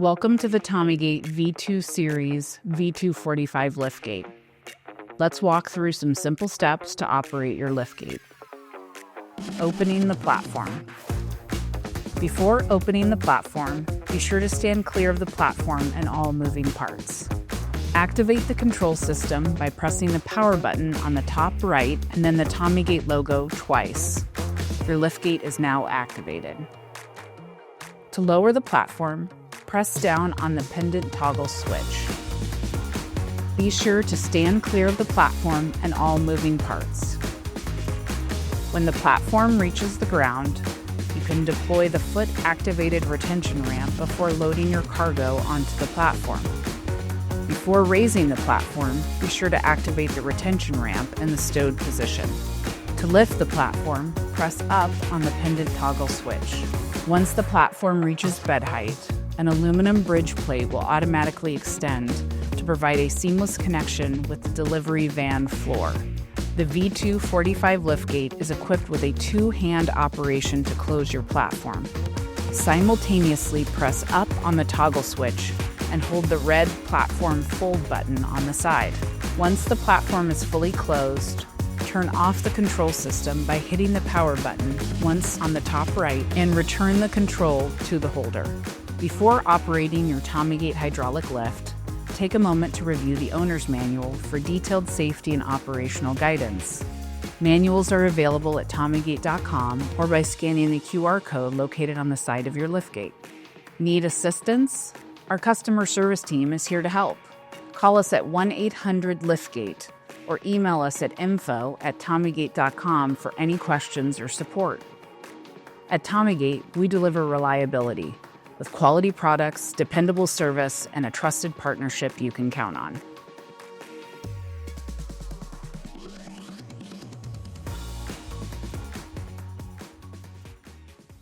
Welcome to the Tommy Gate V2 Series V2-45 Liftgate. Let's walk through some simple steps to operate your liftgate. Opening the platform. Before opening the platform, be sure to stand clear of the platform and all moving parts. Activate the control system by pressing the power button on the top right and then the Tommy Gate logo twice. Your liftgate is now activated. To lower the platform, press down on the pendant toggle switch. Be sure to stand clear of the platform and all moving parts. When the platform reaches the ground, you can deploy the foot-activated retention ramp before loading your cargo onto the platform. Before raising the platform, be sure to activate the retention ramp in the stowed position. To lift the platform, press up on the pendant toggle switch. Once the platform reaches bed height, an aluminum bridge plate will automatically extend to provide a seamless connection with the delivery van floor. The V2-45 Liftgate is equipped with a two-hand operation to close your platform. Simultaneously press up on the toggle switch and hold the red platform fold button on the side. Once the platform is fully closed, turn off the control system by hitting the power button once on the top right and return the control to the holder. Before operating your Tommy Gate hydraulic lift, take a moment to review the owner's manual for detailed safety and operational guidance. Manuals are available at tommygate.com or by scanning the QR code located on the side of your liftgate. Need assistance? Our customer service team is here to help. Call us at 1-800-LIFTGATE or email us at info@tommygate.com for any questions or support. At Tommy Gate, we deliver reliability with quality products, dependable service, and a trusted partnership you can count on.